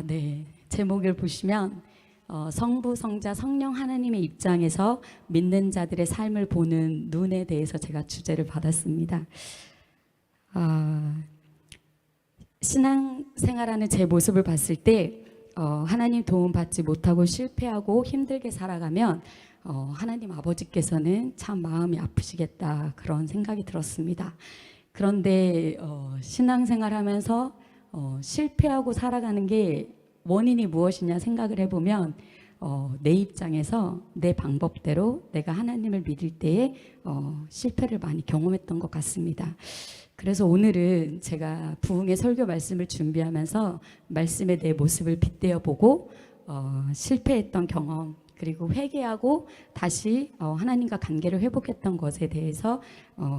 네. 제목을 보시면 성부, 성자, 성령 하나님의 입장에서 믿는 자들의 삶을 보는 눈에 대해서 제가 주제를 받았습니다. 신앙생활하는 제 모습을 봤을 때 하나님 도움 받지 못하고 실패하고 힘들게 살아가면 하나님 아버지께서는 참 마음이 아프시겠다, 그런 생각이 들었습니다. 그런데 신앙생활하면서 실패하고 살아가는 게 원인이 무엇이냐 생각을 해보면 내 입장에서 내 방법대로 내가 하나님을 믿을 때에 실패를 많이 경험했던 것 같습니다. 그래서 오늘은 제가 부흥의 설교 말씀을 준비하면서 말씀에 내 모습을 빗대어 보고 실패했던 경험, 그리고 회개하고 다시 하나님과 관계를 회복했던 것에 대해서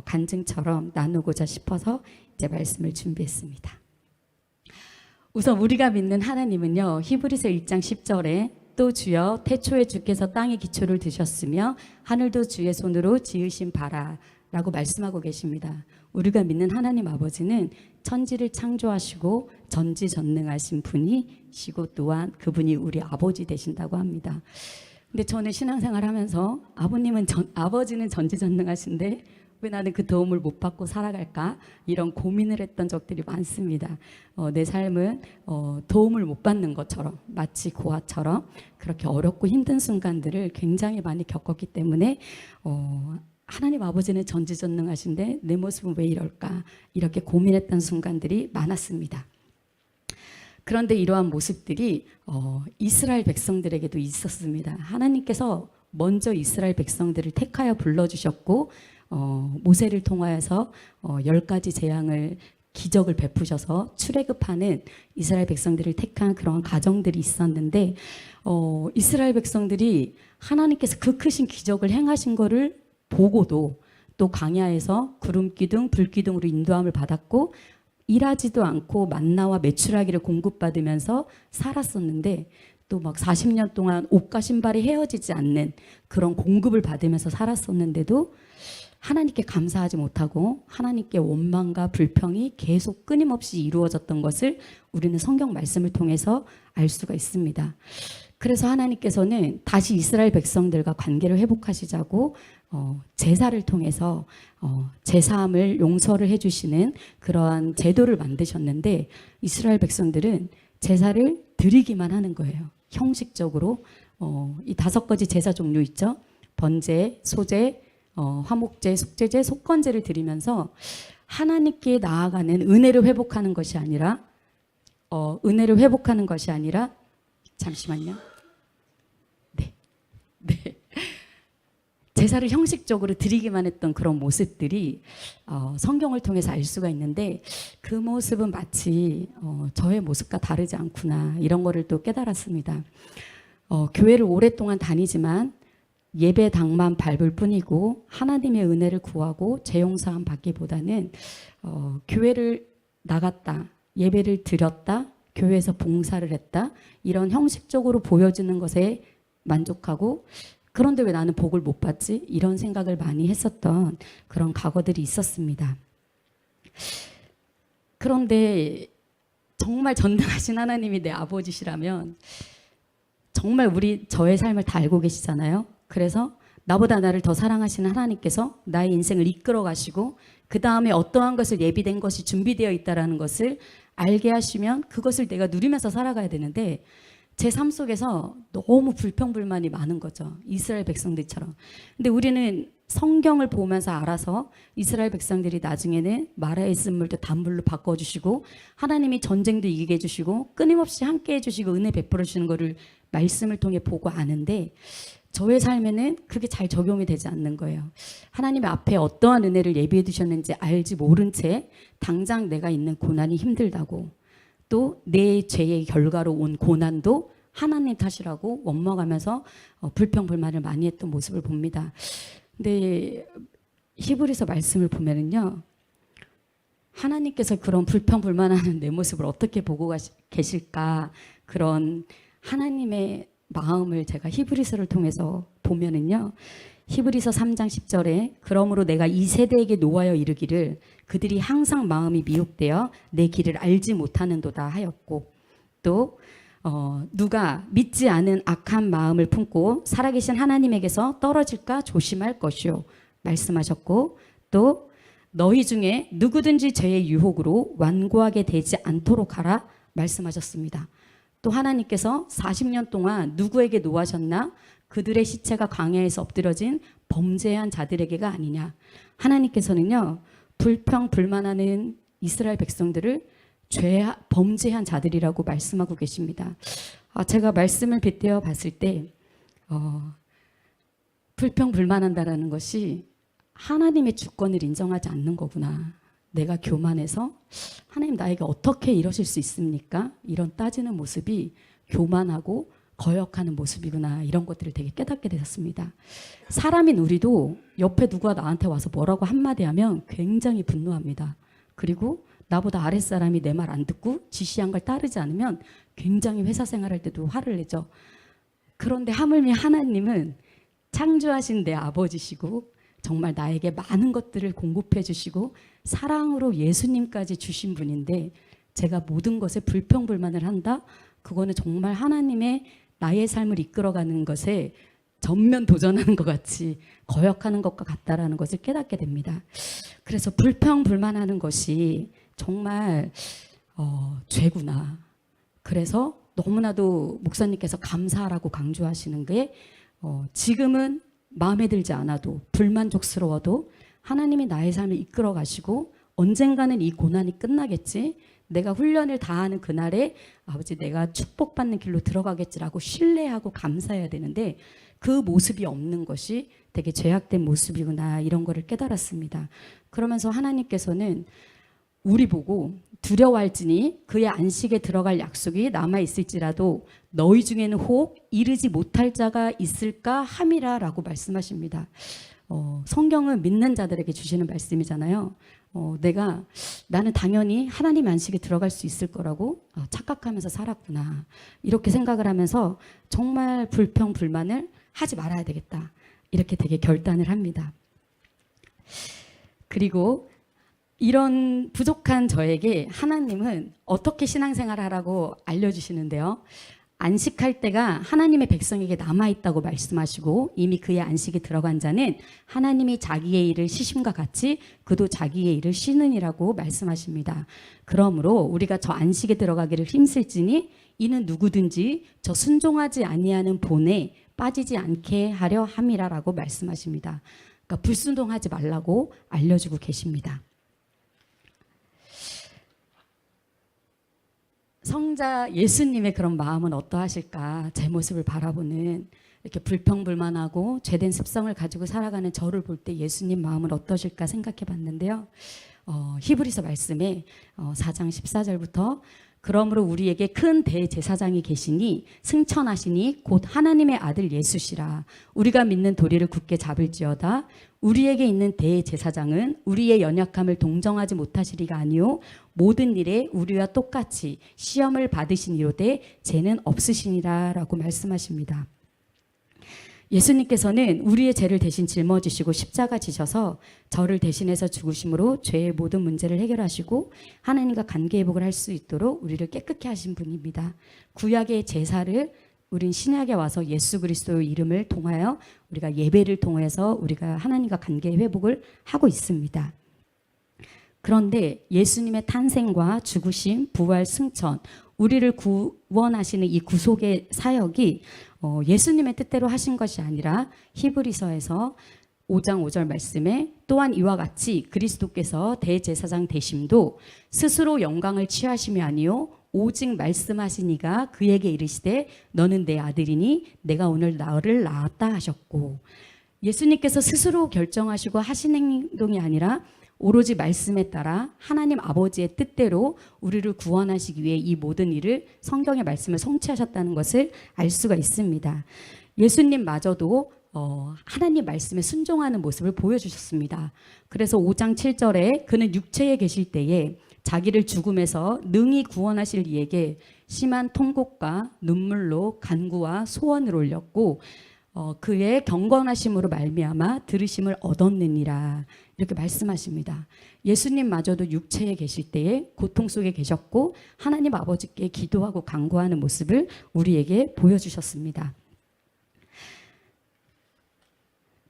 간증처럼 나누고자 싶어서 이제 말씀을 준비했습니다. 우선 우리가 믿는 하나님은요, 히브리서 1장 10절에 또 주여 태초에 주께서 땅의 기초를 드셨으며 하늘도 주의 손으로 지으신 바라 라고 말씀하고 계십니다. 우리가 믿는 하나님 아버지는 천지를 창조하시고 전지전능하신 분이시고 또한 그분이 우리 아버지 되신다고 합니다. 근데 저는 신앙생활 하면서 아버지는 전지전능하신데 왜 나는 그 도움을 못 받고 살아갈까? 이런 고민을 했던 적들이 많습니다. 내 삶은 도움을 못 받는 것처럼, 마치 고아처럼 그렇게 어렵고 힘든 순간들을 굉장히 많이 겪었기 때문에 하나님 아버지는 전지전능하신데 내 모습은 왜 이럴까? 이렇게 고민했던 순간들이 많았습니다. 그런데 이러한 모습들이 이스라엘 백성들에게도 있었습니다. 하나님께서 먼저 이스라엘 백성들을 택하여 불러주셨고 모세를 통하여서 10가지 재앙을 기적을 베푸셔서 출애굽하는 이스라엘 백성들을 택한 그런 가정들이 있었는데 이스라엘 백성들이 하나님께서 그 크신 기적을 행하신 거를 보고도 또 광야에서 구름기둥 불기둥으로 인도함을 받았고 일하지도 않고 만나와 메추라기를 공급받으면서 살았었는데 또 막 40년 동안 옷과 신발이 헤어지지 않는 그런 공급을 받으면서 살았었는데도 하나님께 감사하지 못하고 하나님께 원망과 불평이 계속 끊임없이 이루어졌던 것을 우리는 성경 말씀을 통해서 알 수가 있습니다. 그래서 하나님께서는 다시 이스라엘 백성들과 관계를 회복하시자고 제사를 통해서 제사함을 용서를 해주시는 그러한 제도를 만드셨는데 이스라엘 백성들은 제사를 드리기만 하는 거예요. 형식적으로 이 5가지 제사 종류 있죠. 번제, 소제, 화목제, 속죄제, 속건제를 드리면서 하나님께 나아가는 은혜를 회복하는 것이 아니라 잠시만요. 네. 제사를 형식적으로 드리기만 했던 그런 모습들이 성경을 통해서 알 수가 있는데 그 모습은 마치 저의 모습과 다르지 않구나, 이런 거를 또 깨달았습니다. 교회를 오랫동안 다니지만 예배당만 밟을 뿐이고 하나님의 은혜를 구하고 재용사함 받기보다는 교회를 나갔다, 예배를 드렸다, 교회에서 봉사를 했다, 이런 형식적으로 보여지는 것에 만족하고 그런데 왜 나는 복을 못 받지? 이런 생각을 많이 했었던 그런 과거들이 있었습니다. 그런데 정말 전능하신 하나님이 내 아버지시라면 정말 저의 삶을 다 알고 계시잖아요. 그래서 나보다 나를 더 사랑하시는 하나님께서 나의 인생을 이끌어 가시고 그 다음에 어떠한 것을 예비된 것이 준비되어 있다는 것을 알게 하시면 그것을 내가 누리면서 살아가야 되는데 제 삶 속에서 너무 불평불만이 많은 거죠. 이스라엘 백성들처럼. 근데 우리는 성경을 보면서 알아서 이스라엘 백성들이 나중에는 마라에 있은 물도 단물로 바꿔주시고 하나님이 전쟁도 이기게 해주시고 끊임없이 함께 해주시고 은혜 베풀어 주시는 거를 말씀을 통해 보고 아는데 저의 삶에는 그게 잘 적용이 되지 않는 거예요. 하나님 앞에 어떠한 은혜를 예비해 두셨는지 알지 모른 채 당장 내가 있는 고난이 힘들다고, 또 내 죄의 결과로 온 고난도 하나님 탓이라고 원망하면서 불평불만을 많이 했던 모습을 봅니다. 근데 히브리서 말씀을 보면은요, 하나님께서 그런 불평불만하는 내 모습을 어떻게 보고 계실까, 그런 하나님의 마음을 제가 히브리서를 통해서 보면은요, 히브리서 3장 10절에 그러므로 내가 이 세대에게 노하여 이르기를 그들이 항상 마음이 미혹되어 내 길을 알지 못하는도다 하였고, 또 누가 믿지 않은 악한 마음을 품고 살아계신 하나님에게서 떨어질까 조심할 것이요 말씀하셨고, 또 너희 중에 누구든지 죄의 유혹으로 완고하게 되지 않도록 하라 말씀하셨습니다. 또 하나님께서 40년 동안 누구에게 노하셨나? 그들의 시체가 광야에서 엎드려진 범죄한 자들에게가 아니냐. 하나님께서는요, 불평불만하는 이스라엘 백성들을 범죄한 자들이라고 말씀하고 계십니다. 제가 말씀을 빗대어 봤을 때 불평불만한다라는 것이 하나님의 주권을 인정하지 않는 거구나. 내가 교만해서 하나님 나에게 어떻게 이러실 수 있습니까? 이런 따지는 모습이 교만하고 거역하는 모습이구나. 이런 것들을 되게 깨닫게 되었습니다. 사람인 우리도 옆에 누가 나한테 와서 뭐라고 한마디 하면 굉장히 분노합니다. 그리고 나보다 아랫사람이 내 말 안 듣고 지시한 걸 따르지 않으면 굉장히 회사 생활할 때도 화를 내죠. 그런데 하물며 하나님은 창조하신 내 아버지시고 정말 나에게 많은 것들을 공급해 주시고 사랑으로 예수님까지 주신 분인데, 제가 모든 것에 불평불만을 한다? 그거는 정말 하나님의 나의 삶을 이끌어가는 것에 전면 도전하는 것 같이 거역하는 것과 같다라는 것을 깨닫게 됩니다. 그래서 불평불만하는 것이 정말 죄구나. 그래서 너무나도 목사님께서 감사하라고 강조하시는 게 지금은 마음에 들지 않아도 불만족스러워도 하나님이 나의 삶을 이끌어 가시고 언젠가는 이 고난이 끝나겠지, 내가 훈련을 다하는 그날에 아버지 내가 축복받는 길로 들어가겠지라고 신뢰하고 감사해야 되는데, 그 모습이 없는 것이 되게 죄악된 모습이구나, 이런 거를 깨달았습니다. 그러면서 하나님께서는 우리 보고 두려워할지니 그의 안식에 들어갈 약속이 남아있을지라도 너희 중에는 혹 이르지 못할 자가 있을까 함이라 라고 말씀하십니다. 성경은 믿는 자들에게 주시는 말씀이잖아요. 나는 당연히 하나님 안식에 들어갈 수 있을 거라고 착각하면서 살았구나, 이렇게 생각을 하면서 정말 불평불만을 하지 말아야 되겠다, 이렇게 되게 결단을 합니다. 그리고 이런 부족한 저에게 하나님은 어떻게 신앙생활을 하라고 알려주시는데요. 안식할 때가 하나님의 백성에게 남아있다고 말씀하시고, 이미 그의 안식에 들어간 자는 하나님이 자기의 일을 쉬심과 같이 그도 자기의 일을 쉬느니라고 말씀하십니다. 그러므로 우리가 저 안식에 들어가기를 힘쓸지니 이는 누구든지 저 순종하지 아니하는 본에 빠지지 않게 하려 함이라라고 말씀하십니다. 그러니까 불순종하지 말라고 알려주고 계십니다. 성자 예수님의 그런 마음은 어떠하실까? 제 모습을 바라보는, 이렇게 불평불만하고 죄된 습성을 가지고 살아가는 저를 볼 때 예수님 마음은 어떠실까 생각해 봤는데요. 히브리서 말씀에 4장 14절부터 그러므로 우리에게 큰 대제사장이 계시니 승천하시니 곧 하나님의 아들 예수시라. 우리가 믿는 도리를 굳게 잡을지어다. 우리에게 있는 대제사장은 우리의 연약함을 동정하지 못하시리가 아니요 모든 일에 우리와 똑같이 시험을 받으시니로되 죄는 없으시니라 라고 말씀하십니다. 예수님께서는 우리의 죄를 대신 짊어지시고 십자가 지셔서 저를 대신해서 죽으심으로 죄의 모든 문제를 해결하시고 하나님과 관계회복을 할 수 있도록 우리를 깨끗게 하신 분입니다. 구약의 제사를 우린 신약에 와서 예수 그리스도의 이름을 통하여 우리가 예배를 통해서 우리가 하나님과 관계회복을 하고 있습니다. 그런데 예수님의 탄생과 죽으심, 부활, 승천, 우리를 구원하시는 이 구속의 사역이 예수님의 뜻대로 하신 것이 아니라 히브리서에서 5장 5절 말씀에 또한 이와 같이 그리스도께서 대제사장 되심도 스스로 영광을 취하심이 아니요 오직 말씀하시니가 그에게 이르시되 너는 내 아들이니 내가 오늘 너를 낳았다 하셨고, 예수님께서 스스로 결정하시고 하신 행동이 아니라 오로지 말씀에 따라 하나님 아버지의 뜻대로 우리를 구원하시기 위해 이 모든 일을 성경의 말씀을 성취하셨다는 것을 알 수가 있습니다. 예수님마저도 하나님 말씀에 순종하는 모습을 보여주셨습니다. 그래서 5장 7절에 그는 육체에 계실 때에 자기를 죽음에서 능히 구원하실 이에게 심한 통곡과 눈물로 간구와 소원을 올렸고 그의 경건하심으로 말미암아 들으심을 얻었느니라 이렇게 말씀하십니다. 예수님마저도 육체에 계실 때에 고통 속에 계셨고 하나님 아버지께 기도하고 간구하는 모습을 우리에게 보여주셨습니다.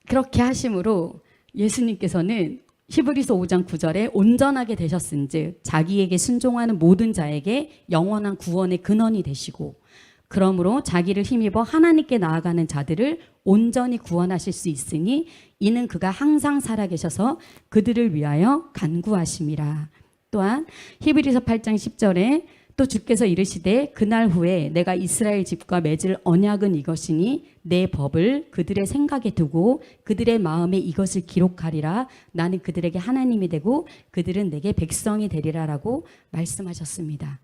그렇게 하심으로 예수님께서는 히브리서 5장 9절에 온전하게 되셨은즉 자기에게 순종하는 모든 자에게 영원한 구원의 근원이 되시고 그러므로 자기를 힘입어 하나님께 나아가는 자들을 온전히 구원하실 수 있으니 이는 그가 항상 살아계셔서 그들을 위하여 간구하심이라. 또한 히브리서 8장 10절에 또 주께서 이르시되 그날 후에 내가 이스라엘 집과 맺을 언약은 이것이니 내 법을 그들의 생각에 두고 그들의 마음에 이것을 기록하리라. 나는 그들에게 하나님이 되고 그들은 내게 백성이 되리라라고 말씀하셨습니다.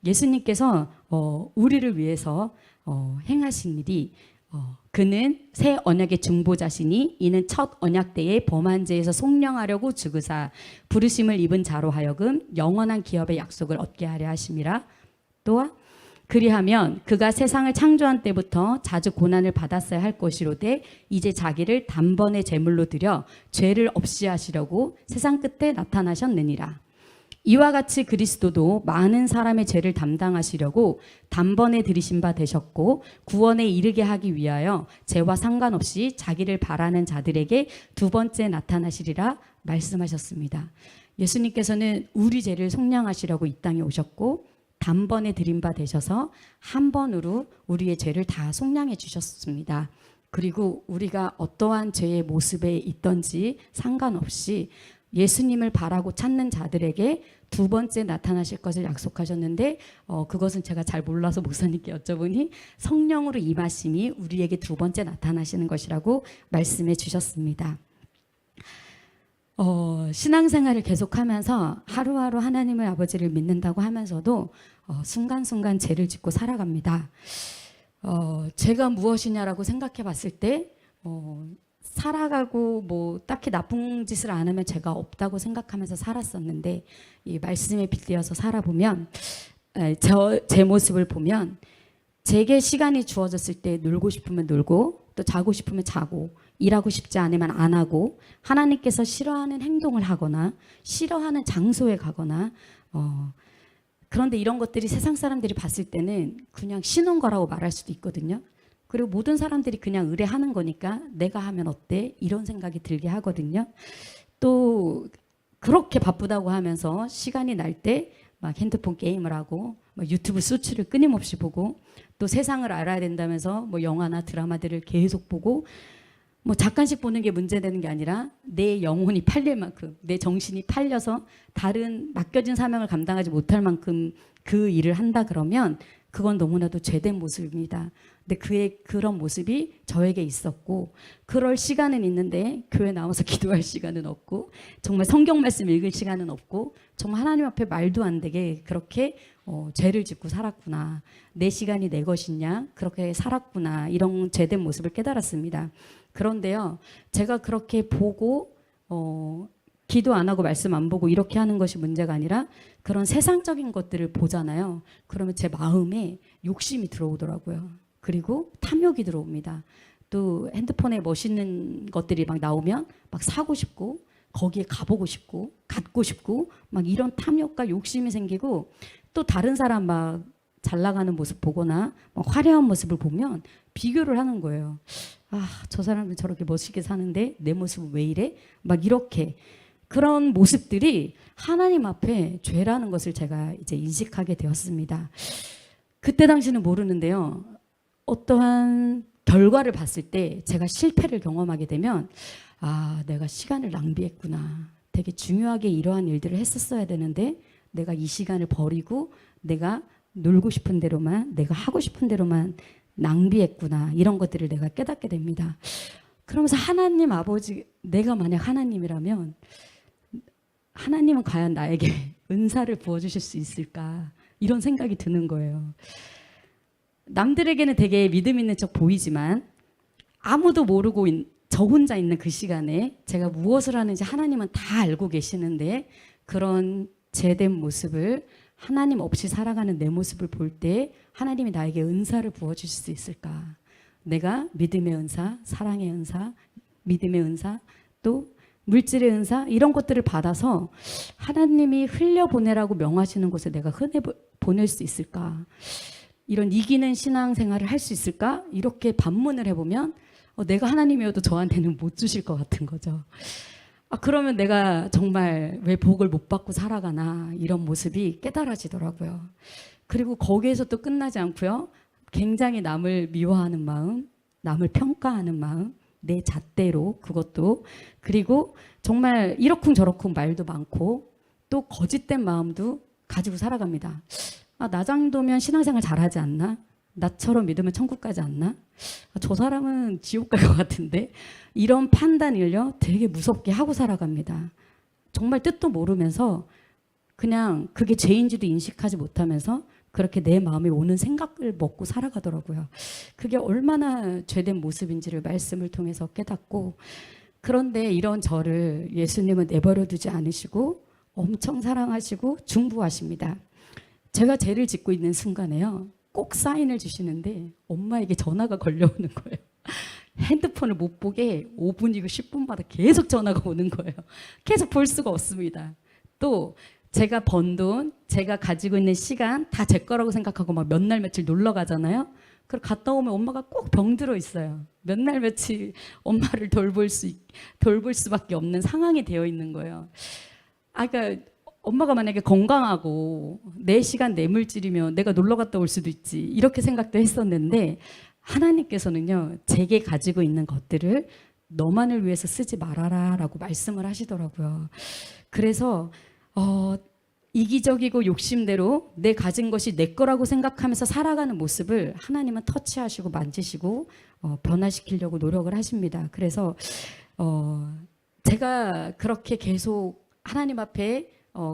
예수님께서 우리를 위해서 행하신 일이 그는 새 언약의 중보자시니 이는 첫 언약 때에 범한 죄에서 속량하려고 죽으사 부르심을 입은 자로 하여금 영원한 기업의 약속을 얻게 하려 하심이라. 또한 그리하면 그가 세상을 창조한 때부터 자주 고난을 받았어야 할 것이로되 이제 자기를 단번에 제물로 드려 죄를 없이 하시려고 세상 끝에 나타나셨느니라. 이와 같이 그리스도도 많은 사람의 죄를 담당하시려고 단번에 들이신 바 되셨고 구원에 이르게 하기 위하여 죄와 상관없이 자기를 바라는 자들에게 두 번째 나타나시리라 말씀하셨습니다. 예수님께서는 우리 죄를 속량하시려고 이 땅에 오셨고 단번에 드린 바 되셔서 한 번으로 우리의 죄를 다 속량해 주셨습니다. 그리고 우리가 어떠한 죄의 모습에 있든지 상관없이 예수님을 바라고 찾는 자들에게 두 번째 나타나실 것을 약속하셨는데 그것은 제가 잘 몰라서 목사님께 여쭤보니 성령으로 임하심이 우리에게 두 번째 나타나시는 것이라고 말씀해 주셨습니다. 신앙생활을 계속하면서 하루하루 하나님의 아버지를 믿는다고 하면서도 순간순간 죄를 짓고 살아갑니다. 죄가 무엇이냐라고 생각해 봤을 때 살아가고 뭐 딱히 나쁜 짓을 안 하면 죄가 없다고 생각하면서 살았었는데 이 말씀에 빗대어서 살아보면 제 모습을 보면 제게 시간이 주어졌을 때 놀고 싶으면 놀고 또 자고 싶으면 자고 일하고 싶지 않으면 안 하고 하나님께서 싫어하는 행동을 하거나 싫어하는 장소에 가거나 그런데 이런 것들이 세상 사람들이 봤을 때는 그냥 쉬는 거라고 말할 수도 있거든요. 그리고 모든 사람들이 그냥 의뢰하는 거니까 내가 하면 어때? 이런 생각이 들게 하거든요. 또 그렇게 바쁘다고 하면서 시간이 날 때 막 핸드폰 게임을 하고 막 유튜브 쇼츠를 끊임없이 보고 또 세상을 알아야 된다면서 뭐 영화나 드라마들을 계속 보고 뭐 잠깐씩 보는 게 문제되는 게 아니라 내 영혼이 팔릴 만큼 내 정신이 팔려서 다른 맡겨진 사명을 감당하지 못할 만큼 그 일을 한다 그러면 그건 너무나도 죄된 모습입니다. 근데 그의 그런 모습이 저에게 있었고 그럴 시간은 있는데 교회 나와서 기도할 시간은 없고 정말 성경 말씀 읽을 시간은 없고 정말 하나님 앞에 말도 안 되게 그렇게 죄를 짓고 살았구나. 내 시간이 내 것이냐 그렇게 살았구나. 이런 죄된 모습을 깨달았습니다. 그런데요 제가 그렇게 보고 기도 안 하고 말씀 안 보고 이렇게 하는 것이 문제가 아니라 그런 세상적인 것들을 보잖아요. 그러면 제 마음에 욕심이 들어오더라고요. 그리고 탐욕이 들어옵니다. 또 핸드폰에 멋있는 것들이 막 나오면 막 사고 싶고 거기에 가보고 싶고 갖고 싶고 막 이런 탐욕과 욕심이 생기고 또 다른 사람 막 잘 나가는 모습 보거나 막 화려한 모습을 보면 비교를 하는 거예요. 아, 저 사람은 저렇게 멋있게 사는데 내 모습은 왜 이래? 막 이렇게 그런 모습들이 하나님 앞에 죄라는 것을 제가 이제 인식하게 되었습니다. 그때 당시는 모르는데요. 어떠한 결과를 봤을 때 제가 실패를 경험하게 되면 아, 내가 시간을 낭비했구나. 되게 중요하게 이러한 일들을 했었어야 되는데 내가 이 시간을 버리고 내가 놀고 싶은 대로만 내가 하고 싶은 대로만 낭비했구나. 이런 것들을 내가 깨닫게 됩니다. 그러면서 하나님 아버지 내가 만약 하나님이라면 하나님은 과연 나에게 은사를 부어주실 수 있을까 이런 생각이 드는 거예요. 남들에게는 되게 믿음 있는 척 보이지만 아무도 모르고 저 혼자 있는 그 시간에 제가 무엇을 하는지 하나님은 다 알고 계시는데 그런 제된 모습을 하나님 없이 살아가는 내 모습을 볼 때 하나님이 나에게 은사를 부어주실 수 있을까 내가 믿음의 은사, 사랑의 은사, 믿음의 은사, 또 물질의 은사 이런 것들을 받아서 하나님이 흘려보내라고 명하시는 곳에 내가 보낼 수 있을까? 이런 이기는 신앙생활을 할 수 있을까? 이렇게 반문을 해보면 내가 하나님이어도 저한테는 못 주실 것 같은 거죠. 그러면 내가 정말 왜 복을 못 받고 살아가나 이런 모습이 깨달아지더라고요. 그리고 거기에서 또 끝나지 않고요. 굉장히 남을 미워하는 마음, 남을 평가하는 마음, 내 잣대로 그것도, 그리고 정말 이러쿵저러쿵 말도 많고 또 거짓된 마음도 가지고 살아갑니다. 나 정도면 신앙생활 잘하지 않나? 나처럼 믿으면 천국 가지 않나? 저 사람은 지옥 갈 것 같은데? 이런 판단을요 되게 무섭게 하고 살아갑니다. 정말 뜻도 모르면서 그냥 그게 죄인지도 인식하지 못하면서 그렇게 내 마음에 오는 생각을 먹고 살아가더라고요. 그게 얼마나 죄된 모습인지를 말씀을 통해서 깨닫고, 그런데 이런 저를 예수님은 내버려 두지 않으시고 엄청 사랑하시고 중보하십니다. 제가 죄를 짓고 있는 순간에요. 꼭 사인을 주시는데 엄마에게 전화가 걸려오는 거예요. 핸드폰을 못 보게 5분이고 10분마다 계속 전화가 오는 거예요. 계속 볼 수가 없습니다. 또 제가 번 돈, 제가 가지고 있는 시간 다 제 거라고 생각하고 막 몇 날 며칠 놀러 가잖아요. 그리고 갔다 오면 엄마가 꼭 병들어 있어요. 몇 날 며칠 엄마를 돌볼 수밖에 없는 상황이 되어 있는 거예요. 그러니까 엄마가 만약에 건강하고 내 시간 내 물질이면 내가 놀러 갔다 올 수도 있지 이렇게 생각도 했었는데, 하나님께서는요 제게 가지고 있는 것들을 너만을 위해서 쓰지 말아라 라고 말씀을 하시더라고요. 그래서 이기적이고 욕심대로 내 가진 것이 내 거라고 생각하면서 살아가는 모습을 하나님은 터치하시고 만지시고 변화시키려고 노력을 하십니다. 그래서 제가 그렇게 계속 하나님 앞에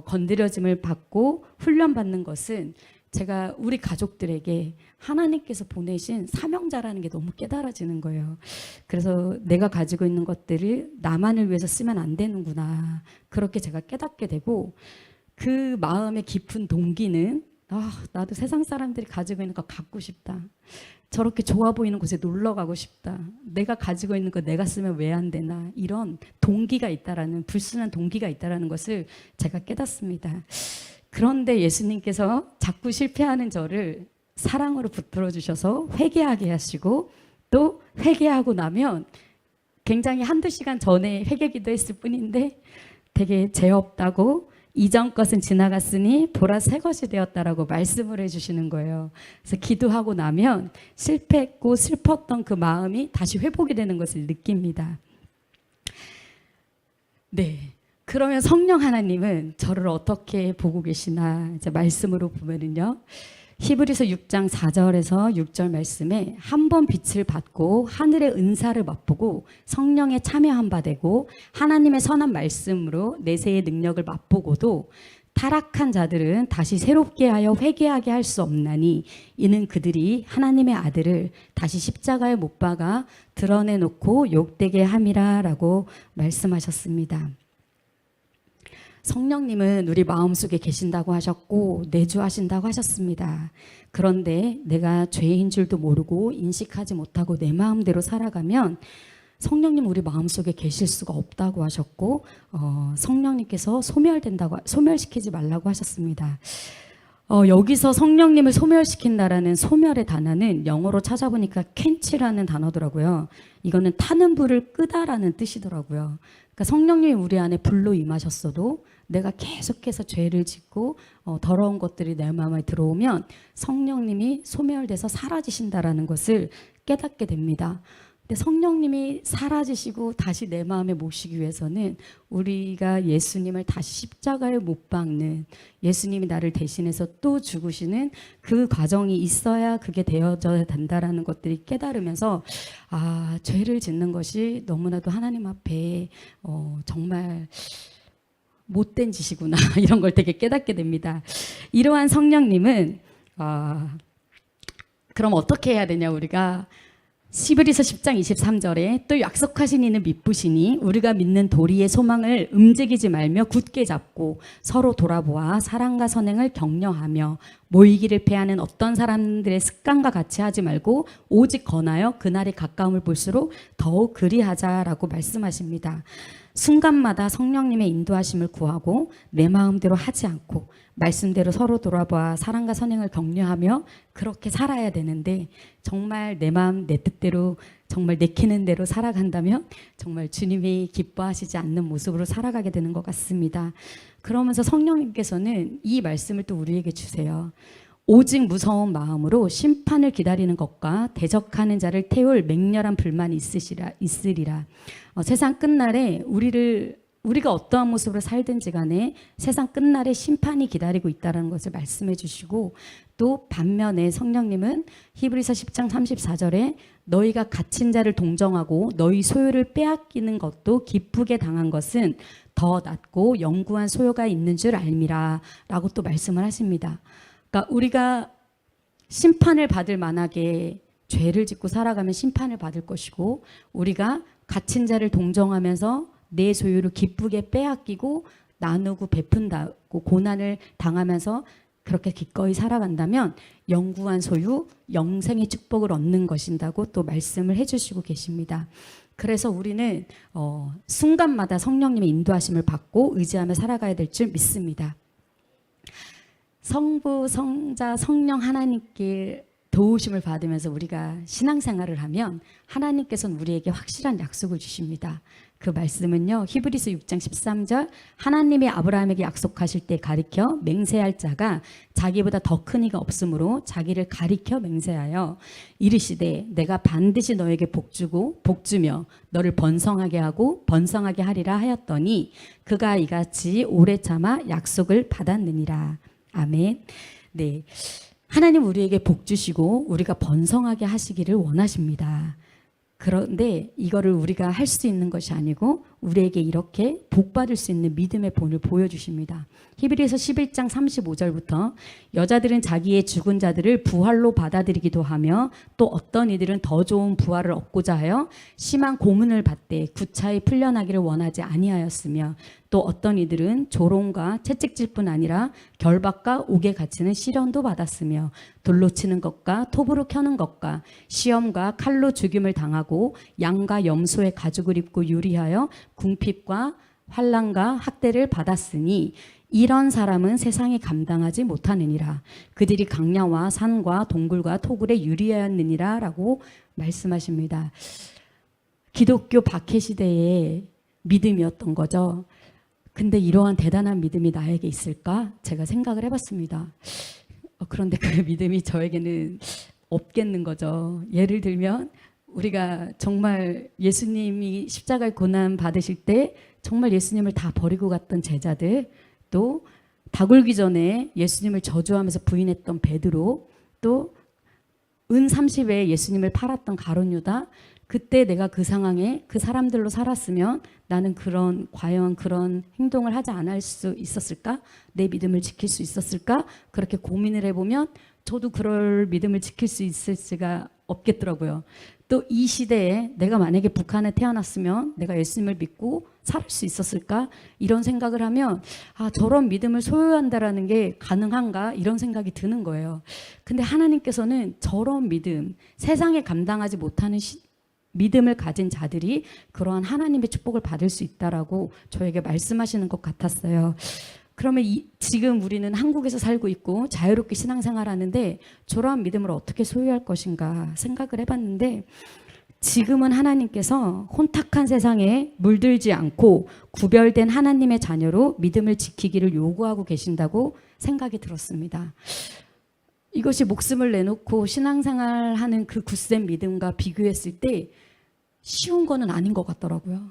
건드려짐을 받고 훈련받는 것은 제가 우리 가족들에게 하나님께서 보내신 사명자라는 게 너무 깨달아지는 거예요. 그래서 내가 가지고 있는 것들을 나만을 위해서 쓰면 안 되는구나. 그렇게 제가 깨닫게 되고, 그 마음의 깊은 동기는 나도 세상 사람들이 가지고 있는 거 갖고 싶다. 저렇게 좋아 보이는 곳에 놀러 가고 싶다. 내가 가지고 있는 거 내가 쓰면 왜 안 되나. 이런 동기가 있다라는, 불순한 동기가 있다라는 것을 제가 깨닫습니다. 그런데 예수님께서 자꾸 실패하는 저를 사랑으로 붙들어 주셔서 회개하게 하시고, 또 회개하고 나면 굉장히 한두 시간 전에 회개기도 했을 뿐인데 되게 죄 없다고, 이전 것은 지나갔으니 보라 새 것이 되었다라고 말씀을 해주시는 거예요. 그래서 기도하고 나면 실패했고 슬펐던 그 마음이 다시 회복이 되는 것을 느낍니다. 네. 그러면 성령 하나님은 저를 어떻게 보고 계시나, 이제 말씀으로 보면은요. 히브리서 6장 4절에서 6절 말씀에 한 번 빛을 받고 하늘의 은사를 맛보고 성령에 참여한 바 되고 하나님의 선한 말씀으로 내세의 능력을 맛보고도 타락한 자들은 다시 새롭게 하여 회개하게 할 수 없나니 이는 그들이 하나님의 아들을 다시 십자가에 못 박아 드러내놓고 욕되게 함이라 라고 말씀하셨습니다. 성령님은 우리 마음속에 계신다고 하셨고 내주하신다고 하셨습니다. 그런데 내가 죄인 줄도 모르고 인식하지 못하고 내 마음대로 살아가면 성령님 우리 마음속에 계실 수가 없다고 하셨고, 성령님께서 소멸시키지 말라고 하셨습니다. 여기서 성령님을 소멸시킨다라는 소멸의 단어는 영어로 찾아보니까 quench라는 단어더라고요. 이거는 타는 불을 끄다라는 뜻이더라고요. 그러니까 성령님이 우리 안에 불로 임하셨어도 내가 계속해서 죄를 짓고 더러운 것들이 내 마음에 들어오면 성령님이 소멸돼서 사라지신다라는 것을 깨닫게 됩니다. 근데 성령님이 사라지시고 다시 내 마음에 모시기 위해서는 우리가 예수님을 다시 십자가에 못 박는, 예수님이 나를 대신해서 또 죽으시는 그 과정이 있어야 그게 되어져야 된다라는 것들이 깨달으면서 죄를 짓는 것이 너무나도 하나님 앞에 정말 못된 짓이구나 이런 걸 되게 깨닫게 됩니다. 이러한 성령님은 그럼 어떻게 해야 되냐, 우리가 히브리서 10장 23절에 또 약속하신 이는 믿으시니 우리가 믿는 도리의 소망을 움직이지 말며 굳게 잡고 서로 돌아보아 사랑과 선행을 격려하며 모이기를 패하는 어떤 사람들의 습관과 같이 하지 말고 오직 권하여 그날의 가까움을 볼수록 더욱 그리하자라고 말씀하십니다. 순간마다 성령님의 인도하심을 구하고 내 마음대로 하지 않고 말씀대로 서로 돌아봐 사랑과 선행을 격려하며 그렇게 살아야 되는데 정말 내 마음 내 뜻대로 정말 내키는 대로 살아간다면 정말 주님이 기뻐하시지 않는 모습으로 살아가게 되는 것 같습니다. 그러면서 성령님께서는 이 말씀을 또 우리에게 주세요. 오직 무서운 마음으로 심판을 기다리는 것과 대적하는 자를 태울 맹렬한 불만이 있으리라. 세상 끝날에 우리가 어떠한 모습으로 살든지 간에 세상 끝날에 심판이 기다리고 있다는 것을 말씀해 주시고, 또 반면에 성령님은 히브리서 10장 34절에 너희가 갇힌 자를 동정하고 너희 소유를 빼앗기는 것도 기쁘게 당한 것은 더 낫고 영구한 소요가 있는 줄 알미라 라고 또 말씀을 하십니다. 그러니까 우리가 심판을 받을 만하게 죄를 짓고 살아가면 심판을 받을 것이고, 우리가 갇힌 자를 동정하면서 내 소유를 기쁘게 빼앗기고 나누고 베푼다고 고난을 당하면서 그렇게 기꺼이 살아간다면 영구한 소유, 영생의 축복을 얻는 것인다고 또 말씀을 해주시고 계십니다. 그래서 우리는 순간마다 성령님의 인도하심을 받고 의지하며 살아가야 될 줄 믿습니다. 성부, 성자, 성령 하나님께 도우심을 받으면서 우리가 신앙생활을 하면 하나님께서는 우리에게 확실한 약속을 주십니다. 그 말씀은요, 히브리서 6장 13절 하나님이 아브라함에게 약속하실 때 가리켜 맹세할 자가 자기보다 더 큰 이가 없으므로 자기를 가리켜 맹세하여 이르시되 내가 반드시 너에게 복주고 복주며 너를 번성하게 하고 번성하게 하리라 하였더니 그가 이같이 오래 참아 약속을 받았느니라. 아멘. 네, 하나님 우리에게 복 주시고 우리가 번성하게 하시기를 원하십니다. 그런데 이거를 우리가 할 수 있는 것이 아니고 우리에게 이렇게 복 받을 수 있는 믿음의 본을 보여주십니다. 히브리서 11장 35절부터 여자들은 자기의 죽은 자들을 부활로 받아들이기도 하며 또 어떤 이들은 더 좋은 부활을 얻고자 하여 심한 고문을 받되 구차히 풀려나기를 원하지 아니하였으며 또 어떤 이들은 조롱과 채찍질 뿐 아니라 결박과 옥에 갇히는 시련도 받았으며 돌로 치는 것과 톱으로 켜는 것과 시험과 칼로 죽임을 당하고 양과 염소의 가죽을 입고 유리하여 궁핍과 환난과 학대를 받았으니 이런 사람은 세상에 감당하지 못하느니라. 그들이 강야와 산과 동굴과 토굴에 유리하였느니라 라고 말씀하십니다. 기독교 박해 시대의 믿음이었던 거죠. 근데 이러한 대단한 믿음이 나에게 있을까? 제가 생각을 해봤습니다. 그런데 그 믿음이 저에게는 없겠는 거죠. 예를 들면 우리가 정말 예수님이 십자가의 고난 받으실 때 정말 예수님을 다 버리고 갔던 제자들, 또 다 굴기 전에 예수님을 저주하면서 부인했던 베드로, 또 은 30에 예수님을 팔았던 가룟 유다, 그때 내가 그 상황에 그 사람들로 살았으면 나는 과연 그런 행동을 하지 않을 수 있었을까? 내 믿음을 지킬 수 있었을까? 그렇게 고민을 해보면 저도 그럴 믿음을 지킬 수 있을 수가 없겠더라고요. 또 이 시대에 내가 만약에 북한에 태어났으면 내가 예수님을 믿고 살 수 있었을까? 이런 생각을 하면 저런 믿음을 소유한다라는 게 가능한가? 이런 생각이 드는 거예요. 근데 하나님께서는 저런 믿음, 세상에 감당하지 못하는 믿음을 가진 자들이 그러한 하나님의 축복을 받을 수 있다라고 저에게 말씀하시는 것 같았어요. 그러면 지금 우리는 한국에서 살고 있고 자유롭게 신앙생활하는데 저러한 믿음을 어떻게 소유할 것인가 생각을 해봤는데, 지금은 하나님께서 혼탁한 세상에 물들지 않고 구별된 하나님의 자녀로 믿음을 지키기를 요구하고 계신다고 생각이 들었습니다. 이것이 목숨을 내놓고 신앙생활하는 그 굳센 믿음과 비교했을 때 쉬운 거는 아닌 것 같더라고요.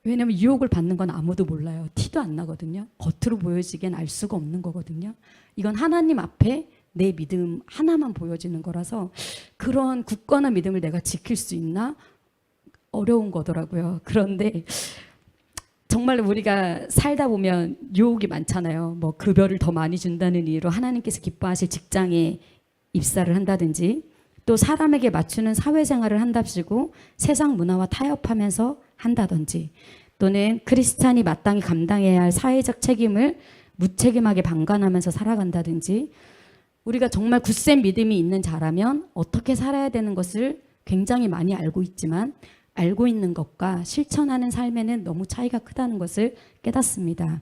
왜냐하면 유혹을 받는 건 아무도 몰라요. 티도 안 나거든요. 겉으로 보여지기엔 알 수가 없는 거거든요. 이건 하나님 앞에 내 믿음 하나만 보여지는 거라서 그런 굳건한 믿음을 내가 지킬 수 있나? 어려운 거더라고요. 그런데 정말 우리가 살다 보면 유혹이 많잖아요. 뭐 급여를 더 많이 준다는 이유로 하나님께서 기뻐하실 직장에 입사를 한다든지, 또 사람에게 맞추는 사회생활을 한답시고 세상 문화와 타협하면서 한다든지, 또는 크리스찬이 마땅히 감당해야 할 사회적 책임을 무책임하게 방관하면서 살아간다든지, 우리가 정말 굳센 믿음이 있는 자라면 어떻게 살아야 되는 것을 굉장히 많이 알고 있지만 알고 있는 것과 실천하는 삶에는 너무 차이가 크다는 것을 깨닫습니다.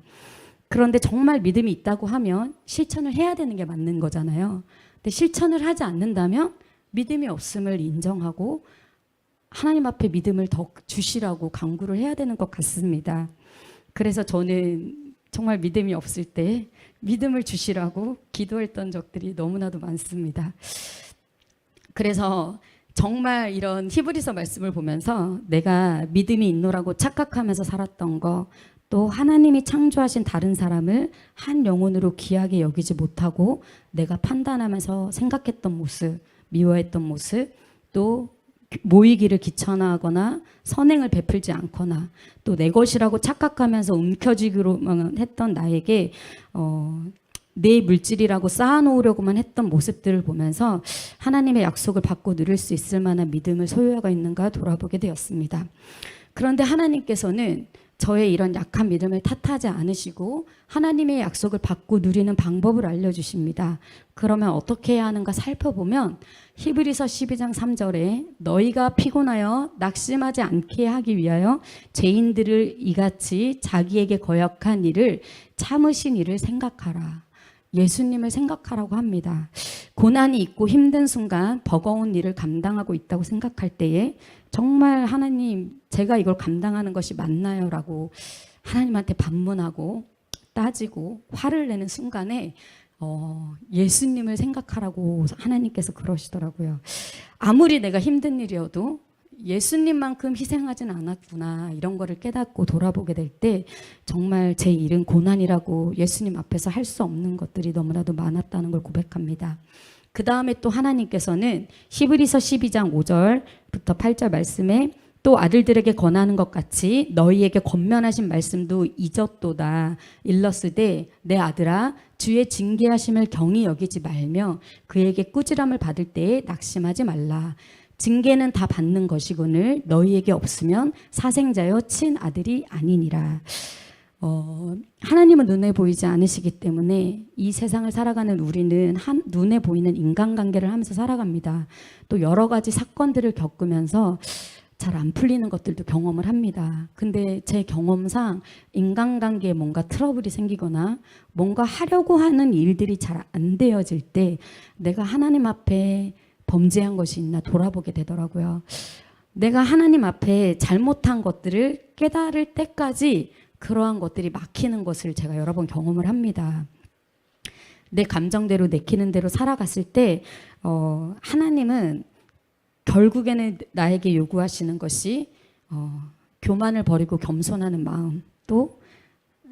그런데 정말 믿음이 있다고 하면 실천을 해야 되는 게 맞는 거잖아요. 근데 실천을 하지 않는다면 믿음이 없음을 인정하고 하나님 앞에 믿음을 더 주시라고 간구를 해야 되는 것 같습니다. 그래서 저는 정말 믿음이 없을 때 믿음을 주시라고 기도했던 적들이 너무나도 많습니다. 그래서 정말 이런 히브리서 말씀을 보면서 내가 믿음이 있노라고 착각하면서 살았던 거, 또 하나님이 창조하신 다른 사람을 한 영혼으로 귀하게 여기지 못하고 내가 판단하면서 생각했던 모습, 미워했던 모습, 또 모이기를 귀찮아하거나 선행을 베풀지 않거나 또 내 것이라고 착각하면서 움켜쥐기로만 했던 나에게 내 물질이라고 쌓아놓으려고만 했던 모습들을 보면서 하나님의 약속을 받고 누릴 수 있을 만한 믿음을 소유하고 있는가 돌아보게 되었습니다. 그런데 하나님께서는 저의 이런 약한 믿음을 탓하지 않으시고 하나님의 약속을 받고 누리는 방법을 알려주십니다. 그러면 어떻게 해야 하는가 살펴보면 히브리서 12장 3절에 너희가 피곤하여 낙심하지 않게 하기 위하여 죄인들을 이같이 자기에게 거역한 일을 참으신 일을 생각하라. 예수님을 생각하라고 합니다. 고난이 있고 힘든 순간 버거운 일을 감당하고 있다고 생각할 때에 정말 하나님, 제가 이걸 감당하는 것이 맞나요? 라고 하나님한테 반문하고 따지고 화를 내는 순간에 예수님을 생각하라고 하나님께서 그러시더라고요. 아무리 내가 힘든 일이어도 예수님만큼 희생하진 않았구나, 이런 거를 깨닫고 돌아보게 될 때 정말 제 일은 고난이라고 예수님 앞에서 할 수 없는 것들이 너무나도 많았다는 걸 고백합니다. 그 다음에 또 하나님께서는 히브리서 12장 5절부터 8절 말씀에 또 아들들에게 권하는 것 같이 너희에게 권면하신 말씀도 잊었도다. 일렀으되 내 아들아 주의 징계하심을 경히 여기지 말며 그에게 꾸지람을 받을 때에 낙심하지 말라. 징계는 다 받는 것이거늘 너희에게 없으면 사생자여 친아들이 아니니라. 하나님은 눈에 보이지 않으시기 때문에 이 세상을 살아가는 우리는 눈에 보이는 인간관계를 하면서 살아갑니다. 또 여러 가지 사건들을 겪으면서 잘 안 풀리는 것들도 경험을 합니다. 근데 제 경험상 인간관계에 뭔가 트러블이 생기거나 뭔가 하려고 하는 일들이 잘 안 되어질 때 내가 하나님 앞에 범죄한 것이 있나 돌아보게 되더라고요. 내가 하나님 앞에 잘못한 것들을 깨달을 때까지 그러한 것들이 막히는 것을 제가 여러 번 경험을 합니다. 내 감정대로 내키는 대로 살아갔을 때 하나님은 결국에는 나에게 요구하시는 것이 교만을 버리고 겸손하는 마음, 또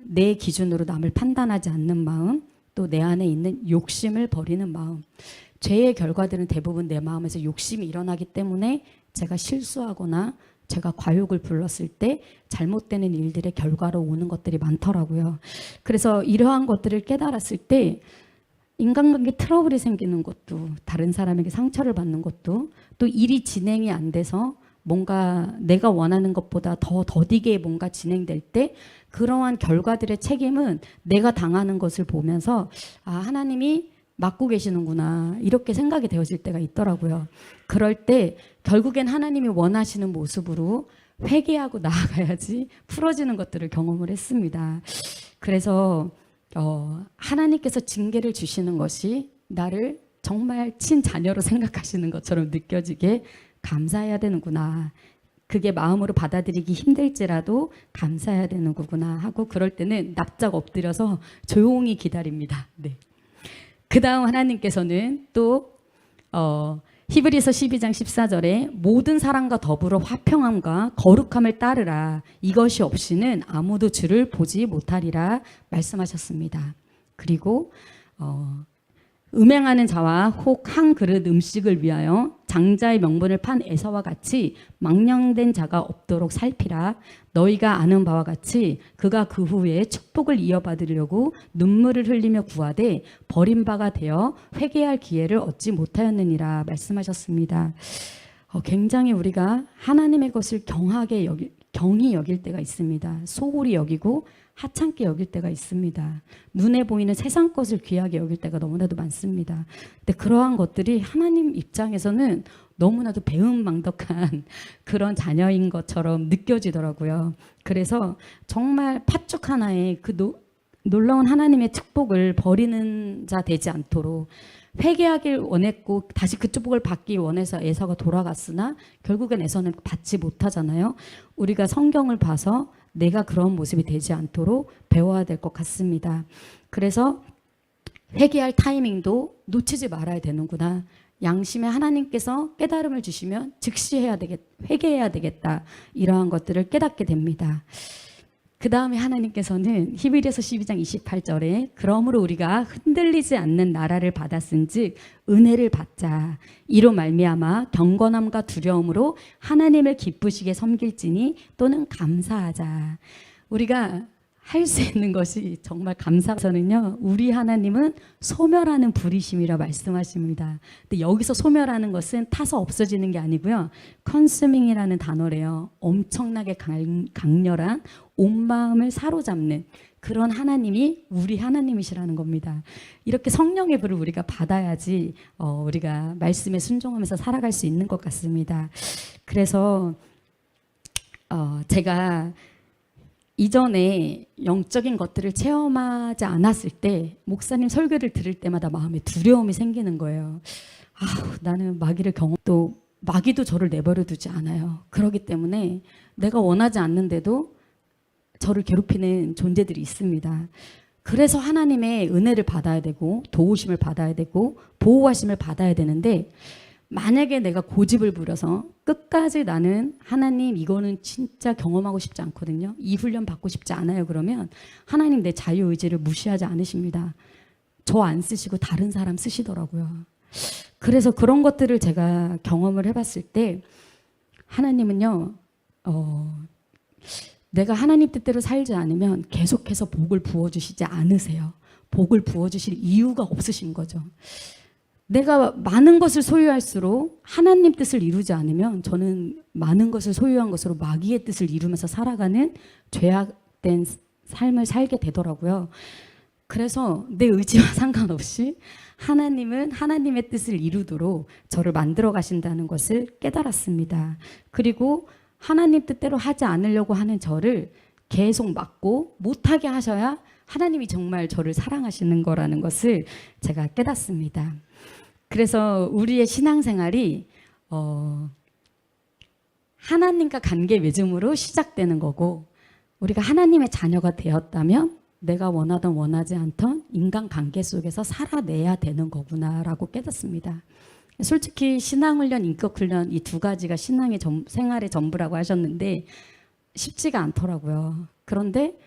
내 기준으로 남을 판단하지 않는 마음, 또 내 안에 있는 욕심을 버리는 마음. 죄의 결과들은 대부분 내 마음에서 욕심이 일어나기 때문에 제가 실수하거나 제가 과욕을 불렀을 때 잘못되는 일들의 결과로 오는 것들이 많더라고요. 그래서 이러한 것들을 깨달았을 때 인간관계 트러블이 생기는 것도, 다른 사람에게 상처를 받는 것도, 또 일이 진행이 안 돼서 뭔가 내가 원하는 것보다 더 더디게 뭔가 진행될 때 그러한 결과들의 책임은 내가 당하는 것을 보면서 하나님이 맡고 계시는구나, 이렇게 생각이 되어질 때가 있더라고요. 그럴 때 결국엔 하나님이 원하시는 모습으로 회개하고 나아가야지 풀어지는 것들을 경험을 했습니다. 그래서 하나님께서 징계를 주시는 것이 나를 정말 친자녀로 생각하시는 것처럼 느껴지게 감사해야 되는구나. 그게 마음으로 받아들이기 힘들지라도 감사해야 되는 거구나 하고, 그럴 때는 납작 엎드려서 조용히 기다립니다. 네. 그 다음 하나님께서는 또 히브리서 12장 14절에 모든 사람과 더불어 화평함과 거룩함을 따르라. 이것이 없이는 아무도 주를 보지 못하리라 말씀하셨습니다. 그리고 음행하는 자와 혹 한 그릇 음식을 위하여 장자의 명분을 판 에사와 같이 망령된 자가 없도록 살피라. 너희가 아는 바와 같이 그가 그 후에 축복을 이어받으려고 눈물을 흘리며 구하되 버림바가 되어 회개할 기회를 얻지 못하였느니라 말씀하셨습니다. 굉장히 우리가 하나님의 것을 경히 여길 때가 있습니다. 소홀히 여기고 하찮게 여길 때가 있습니다. 눈에 보이는 세상 것을 귀하게 여길 때가 너무나도 많습니다. 근데 그러한 것들이 하나님 입장에서는 너무나도 배은망덕한 그런 자녀인 것처럼 느껴지더라고요. 그래서 정말 팥죽 하나에 그 놀라운 하나님의 축복을 버리는 자 되지 않도록, 회개하길 원했고 다시 그 축복을 받기 원해서 에서가 돌아갔으나 결국엔 에서는 받지 못하잖아요. 우리가 성경을 봐서 내가 그런 모습이 되지 않도록 배워야 될 것 같습니다. 그래서 회개할 타이밍도 놓치지 말아야 되는구나. 양심에 하나님께서 깨달음을 주시면 즉시 회개해야 되겠다. 이러한 것들을 깨닫게 됩니다. 그 다음에 하나님께서는 히브리서 12장 28절에 그러므로 우리가 흔들리지 않는 나라를 받았은즉 은혜를 받자. 이로 말미암아 경건함과 두려움으로 하나님을 기쁘시게 섬길지니 또는 감사하자. 우리가 할 수 있는 것이 정말 감사해서는요, 우리 하나님은 소멸하는 불이심이라 말씀하십니다. 근데 여기서 소멸하는 것은 타서 없어지는 게 아니고요, consuming이라는 단어래요. 엄청나게 강렬한 온 마음을 사로잡는 그런 하나님이 우리 하나님이시라는 겁니다. 이렇게 성령의 불을 우리가 받아야지 우리가 말씀에 순종하면서 살아갈 수 있는 것 같습니다. 그래서 제가 이전에 영적인 것들을 체험하지 않았을 때 목사님 설교를 들을 때마다 마음에 두려움이 생기는 거예요. 나는 마귀를 또 마귀도 저를 내버려 두지 않아요. 그렇기 때문에 내가 원하지 않는데도 저를 괴롭히는 존재들이 있습니다. 그래서 하나님의 은혜를 받아야 되고 도우심을 받아야 되고 보호하심을 받아야 되는데, 만약에 내가 고집을 부려서 끝까지 나는 하나님 이거는 진짜 경험하고 싶지 않거든요, 이 훈련 받고 싶지 않아요, 그러면 하나님 내 자유의지를 무시하지 않으십니다. 저 안 쓰시고 다른 사람 쓰시더라고요. 그래서 그런 것들을 제가 경험을 해봤을 때 하나님은요, 내가 하나님 뜻대로 살지 않으면 계속해서 복을 부어주시지 않으세요. 복을 부어주실 이유가 없으신 거죠. 내가 많은 것을 소유할수록 하나님 뜻을 이루지 않으면 저는 많은 것을 소유한 것으로 마귀의 뜻을 이루면서 살아가는 죄악된 삶을 살게 되더라고요. 그래서 내 의지와 상관없이 하나님은 하나님의 뜻을 이루도록 저를 만들어 가신다는 것을 깨달았습니다. 그리고 하나님 뜻대로 하지 않으려고 하는 저를 계속 막고 못하게 하셔야 하나님이 정말 저를 사랑하시는 거라는 것을 제가 깨닫습니다. 그래서 우리의 신앙생활이 하나님과 관계 맺음으로 시작되는 거고, 우리가 하나님의 자녀가 되었다면 내가 원하든 원하지 않던 인간관계 속에서 살아내야 되는 거구나라고 깨닫습니다. 솔직히 신앙훈련, 인격훈련 이 두 가지가 신앙의 생활의 전부라고 하셨는데 쉽지가 않더라고요. 그런데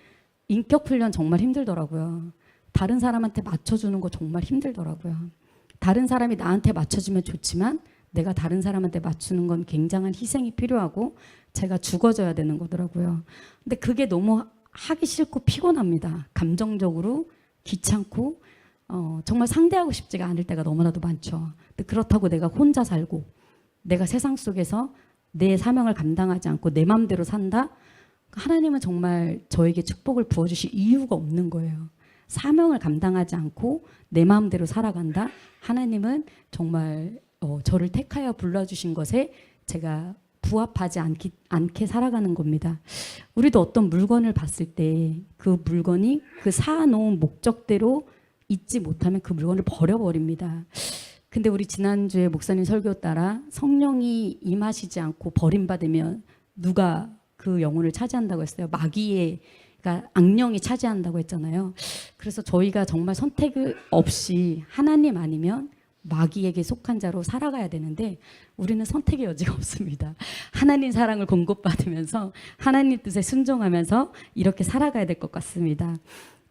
인격훈련 정말 힘들더라고요. 다른 사람한테 맞춰주는 거 정말 힘들더라고요. 다른 사람이 나한테 맞춰주면 좋지만 내가 다른 사람한테 맞추는 건 굉장한 희생이 필요하고 제가 죽어져야 되는 거더라고요. 근데 그게 너무 하기 싫고 피곤합니다. 감정적으로 귀찮고 정말 상대하고 싶지가 않을 때가 너무나도 많죠. 근데 그렇다고 내가 혼자 살고 내가 세상 속에서 내 사명을 감당하지 않고 내 마음대로 산다? 하나님은 정말 저에게 축복을 부어주실 이유가 없는 거예요. 사명을 감당하지 않고 내 마음대로 살아간다? 하나님은 정말 저를 택하여 불러주신 것에 제가 부합하지 않게 살아가는 겁니다. 우리도 어떤 물건을 봤을 때 그 물건이 그 사놓은 목적대로 있지 못하면 그 물건을 버려버립니다. 근데 우리 지난주에 목사님 설교 따라 성령이 임하시지 않고 버림받으면 누가 그 영혼을 차지한다고 했어요? 그러니까 악령이 차지한다고 했잖아요. 그래서 저희가 정말 선택 없이 하나님 아니면 마귀에게 속한 자로 살아가야 되는데 우리는 선택의 여지가 없습니다. 하나님 사랑을 공급받으면서 하나님 뜻에 순종하면서 이렇게 살아가야 될 것 같습니다.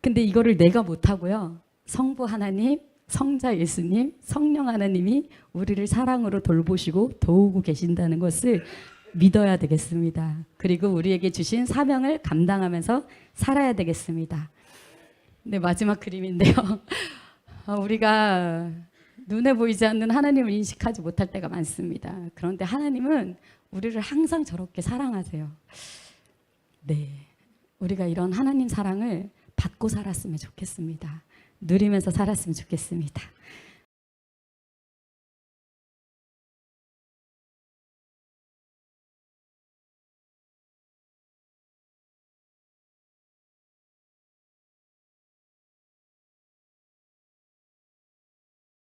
근데 이거를 내가 못하고요, 성부 하나님, 성자 예수님, 성령 하나님이 우리를 사랑으로 돌보시고 도우고 계신다는 것을 믿어야 되겠습니다. 그리고 우리에게 주신 사명을 감당하면서 살아야 되겠습니다. 네, 마지막 그림인데요. 우리가 눈에 보이지 않는 하나님을 인식하지 못할 때가 많습니다. 그런데 하나님은 우리를 항상 저렇게 사랑하세요. 네, 우리가 이런 하나님 사랑을 받고 살았으면 좋겠습니다. 누리면서 살았으면 좋겠습니다.